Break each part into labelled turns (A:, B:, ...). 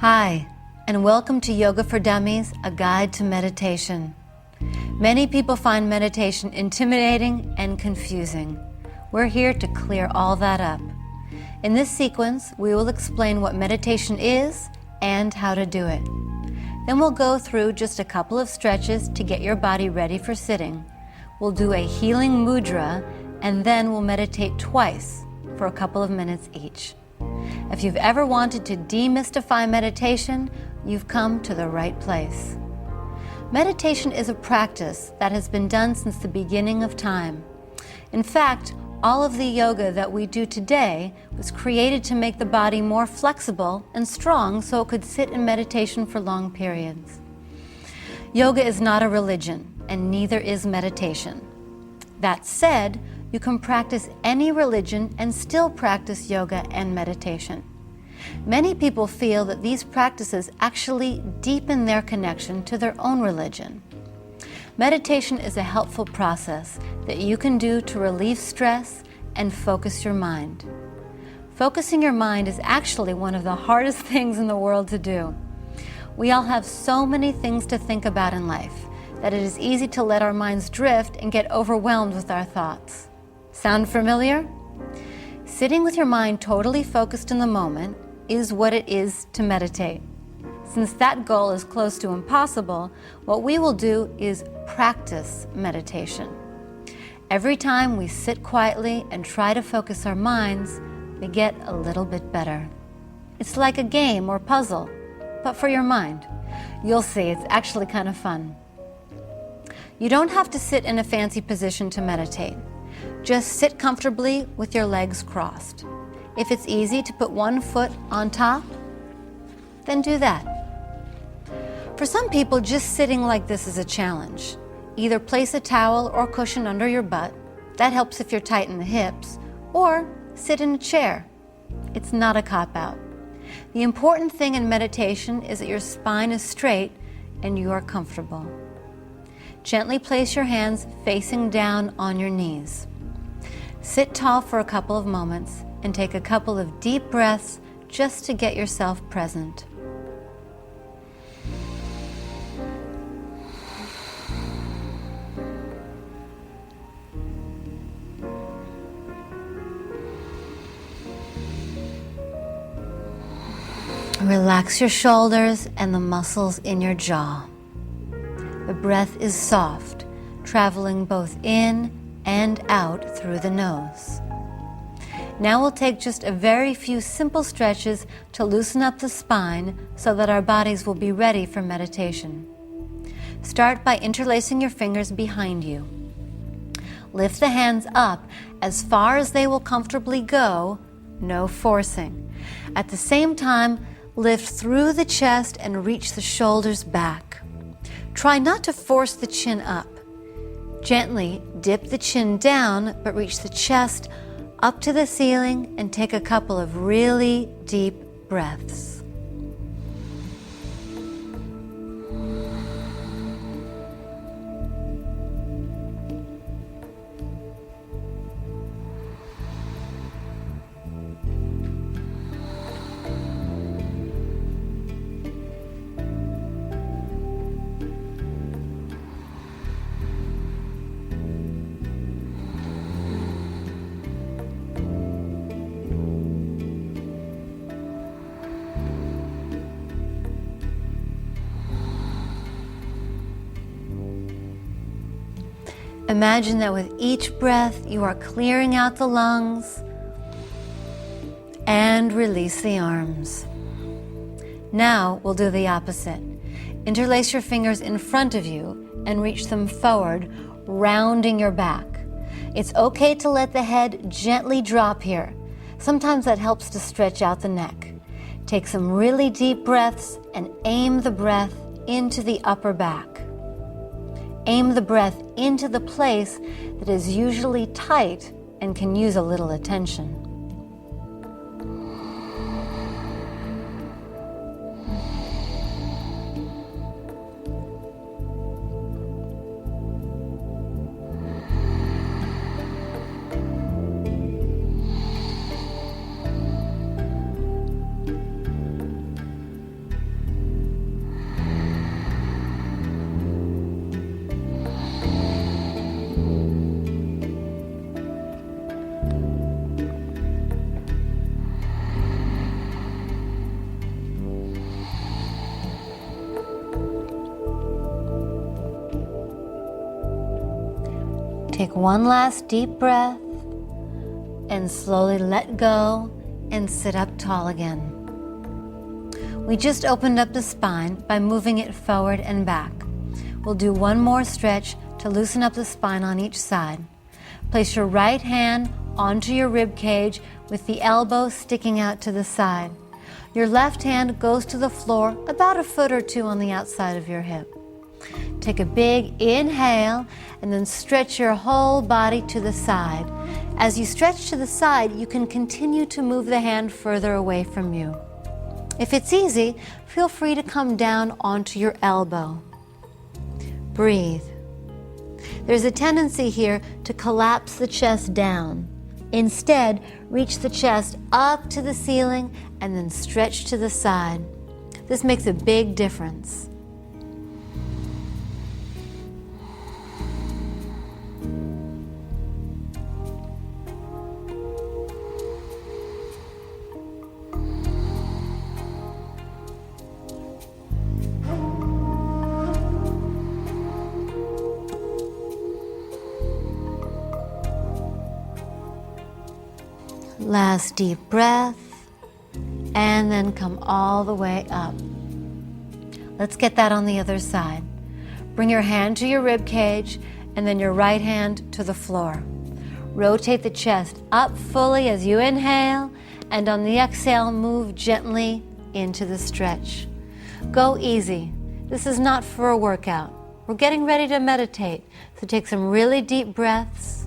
A: Hi, and welcome to Yoga for Dummies, a guide to meditation. Many people find meditation intimidating and confusing. We're here to clear all that up. In this sequence, we will explain what meditation is and how to do it. Then we'll go through just a couple of stretches to get your body ready for sitting. We'll do a healing mudra, and then we'll meditate twice for a couple of minutes each. If you've ever wanted to demystify meditation, you've come to the right place. Meditation is a practice that has been done since the beginning of time. In fact, all of the yoga that we do today was created to make the body more flexible and strong so it could sit in meditation for long periods. Yoga is not a religion, and neither is meditation. That said, you can practice any religion and still practice yoga and meditation. Many people feel that these practices actually deepen their connection to their own religion. Meditation is a helpful process that you can do to relieve stress and focus your mind. Focusing your mind is actually one of the hardest things in the world to do. We all have so many things to think about in life that it is easy to let our minds drift and get overwhelmed with our thoughts. Sound familiar? Sitting with your mind totally focused in the moment is what it is to meditate. Since that goal is close to impossible, what we will do is practice meditation. Every time we sit quietly and try to focus our minds, we get a little bit better. It's like a game or puzzle, but for your mind. You'll see, it's actually kind of fun. You don't have to sit in a fancy position to meditate. Just sit comfortably with your legs crossed. If it's easy to put one foot on top, then do that. For some people, just sitting like this is a challenge. Either place a towel or cushion under your butt. That helps if you're tight in the hips. Or sit in a chair. It's not a cop-out. The important thing in meditation is that your spine is straight and you are comfortable. Gently place your hands facing down on your knees. Sit tall for a couple of moments and take a couple of deep breaths just to get yourself present. Relax your shoulders and the muscles in your jaw. The breath is soft, traveling both in and out through the nose. Now we'll take just a very few simple stretches to loosen up the spine so that our bodies will be ready for meditation. Start by interlacing your fingers behind you. Lift the hands up as far as they will comfortably go, no forcing. At the same time, lift through the chest and reach the shoulders back. Try not to force the chin up. Gently dip the chin down, but reach the chest up to the ceiling and take a couple of really deep breaths. Imagine that with each breath, you are clearing out the lungs and release the arms. Now we'll do the opposite. Interlace your fingers in front of you and reach them forward, rounding your back. It's okay to let the head gently drop here. Sometimes that helps to stretch out the neck. Take some really deep breaths and aim the breath into the upper back. Aim the breath into the place that is usually tight and can use a little attention. Take one last deep breath and slowly let go and sit up tall again. We just opened up the spine by moving it forward and back. We'll do one more stretch to loosen up the spine on each side. Place your right hand onto your rib cage with the elbow sticking out to the side. Your left hand goes to the floor about a foot or two on the outside of your hip. Take a big inhale and then stretch your whole body to the side. As you stretch to the side, you can continue to move the hand further away from you. If it's easy, feel free to come down onto your elbow. Breathe. There's a tendency here to collapse the chest down. Instead, reach the chest up to the ceiling and then stretch to the side. This makes a big difference. Last deep breath, and then come all the way up. Let's get that on the other side. Bring your hand to your rib cage, and then your right hand to the floor. Rotate the chest up fully as you inhale, and on the exhale, move gently into the stretch. Go easy. This is not for a workout. We're getting ready to meditate, so take some really deep breaths.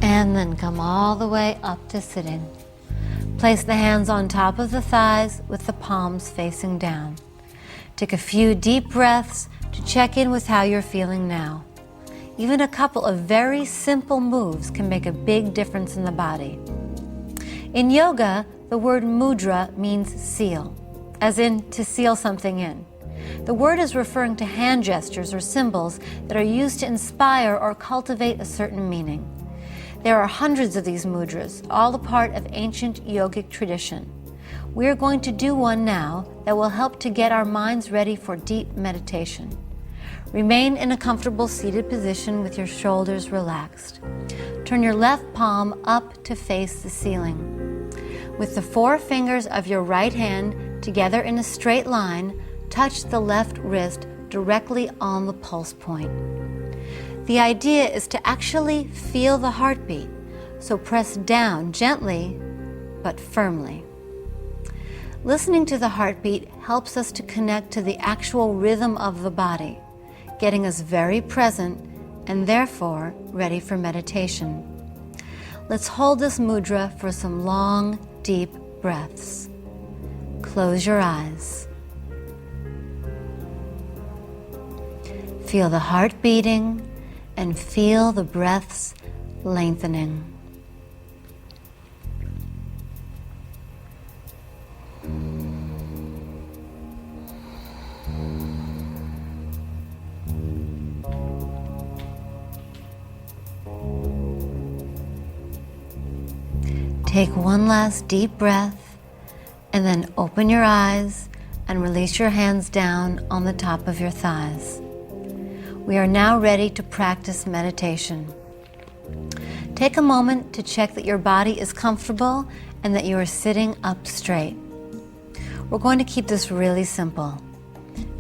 A: And then come all the way up to sitting. Place the hands on top of the thighs with the palms facing down. Take a few deep breaths to check in with how you're feeling now. Even a couple of very simple moves can make a big difference in the body. In yoga, the word mudra means seal, as in to seal something in. The word is referring to hand gestures or symbols that are used to inspire or cultivate a certain meaning. There are hundreds of these mudras, all a part of ancient yogic tradition. We are going to do one now that will help to get our minds ready for deep meditation. Remain in a comfortable seated position with your shoulders relaxed. Turn your left palm up to face the ceiling. With the four fingers of your right hand together in a straight line, touch the left wrist directly on the pulse point. The idea is to actually feel the heartbeat, so press down gently but firmly. Listening to the heartbeat helps us to connect to the actual rhythm of the body, getting us very present and therefore ready for meditation. Let's hold this mudra for some long, deep breaths. Close your eyes. Feel the heart beating and feel the breaths lengthening. Take one last deep breath and then open your eyes and release your hands down on the top of your thighs. We are now ready to practice meditation. Take a moment to check that your body is comfortable and that you are sitting up straight. We're going to keep this really simple.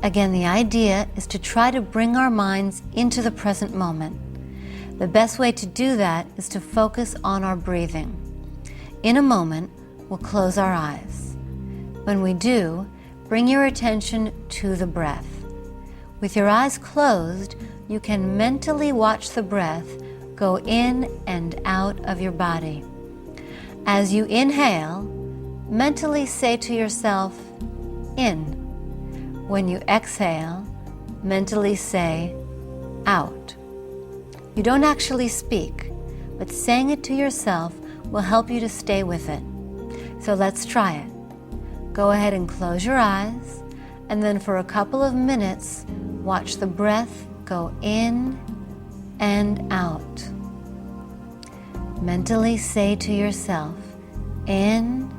A: Again, the idea is to try to bring our minds into the present moment. The best way to do that is to focus on our breathing. In a moment, we'll close our eyes. When we do, bring your attention to the breath. With your eyes closed, you can mentally watch the breath go in and out of your body. As you inhale, mentally say to yourself, in. When you exhale, mentally say, out. You don't actually speak, but saying it to yourself will help you to stay with it. So let's try it. Go ahead and close your eyes, and then for a couple of minutes, watch the breath go in and out. Mentally say to yourself, in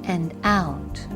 A: and out.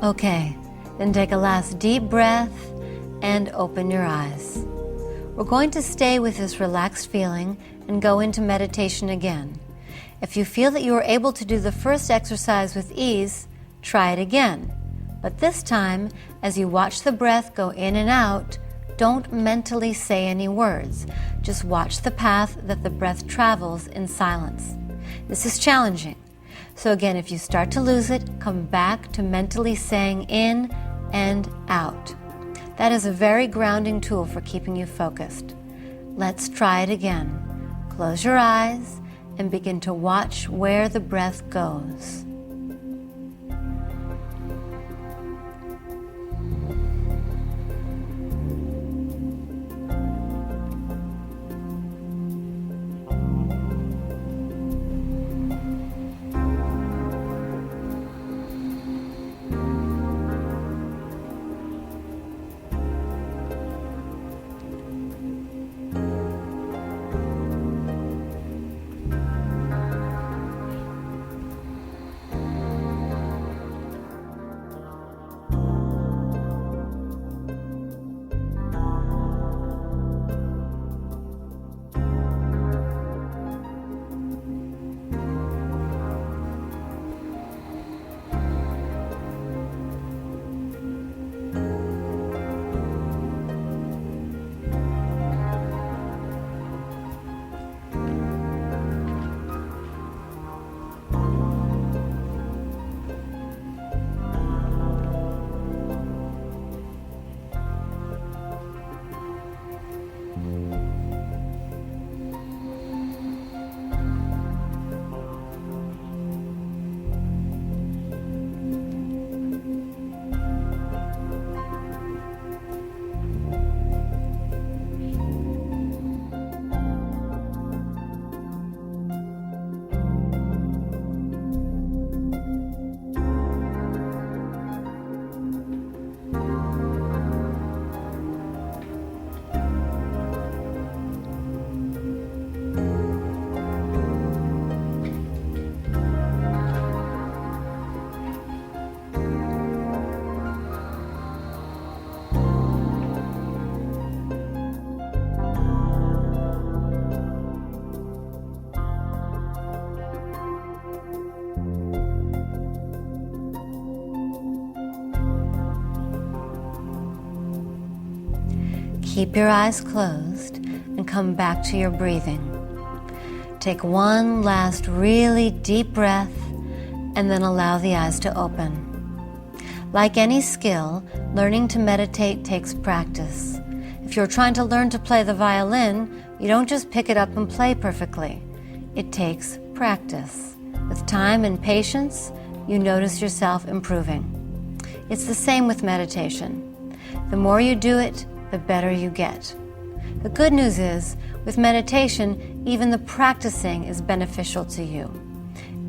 A: Okay, then take a last deep breath and open your eyes. We're going to stay with this relaxed feeling and go into meditation again. If you feel that you are able to do the first exercise with ease, try it again. But this time, as you watch the breath go in and out, don't mentally say any words. Just watch the path that the breath travels in silence. This is challenging. So again, if you start to lose it, come back to mentally saying in and out. That is a very grounding tool for keeping you focused. Let's try it again. Close your eyes and begin to watch where the breath goes. Keep your eyes closed and come back to your breathing. Take one last really deep breath and then allow the eyes to open. Like any skill, learning to meditate takes practice. If you're trying to learn to play the violin, you don't just pick it up and play perfectly. It takes practice. With time and patience, you notice yourself improving. It's the same with meditation. The more you do it, the better you get. The good news is, with meditation, even the practicing is beneficial to you.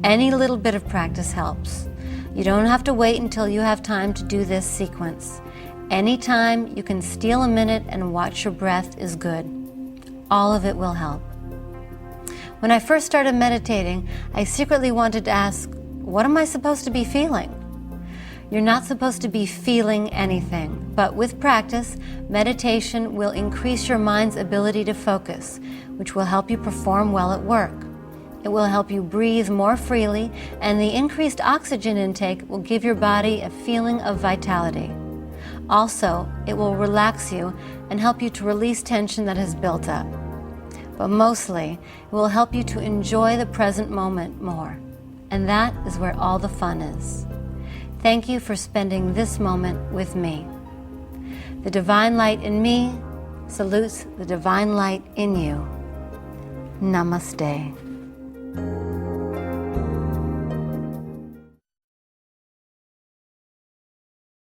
A: Any little bit of practice helps. You don't have to wait until you have time to do this sequence. Anytime you can steal a minute and watch your breath is good. All of it will help. When I first started meditating, I secretly wanted to ask, what am I supposed to be feeling? You're not supposed to be feeling anything, but with practice, meditation will increase your mind's ability to focus, which will help you perform well at work. It will help you breathe more freely, and the increased oxygen intake will give your body a feeling of vitality. Also, it will relax you and help you to release tension that has built up. But mostly, it will help you to enjoy the present moment more. And that is where all the fun is. Thank you for spending this moment with me. The divine light in me salutes the divine light in you. Namaste.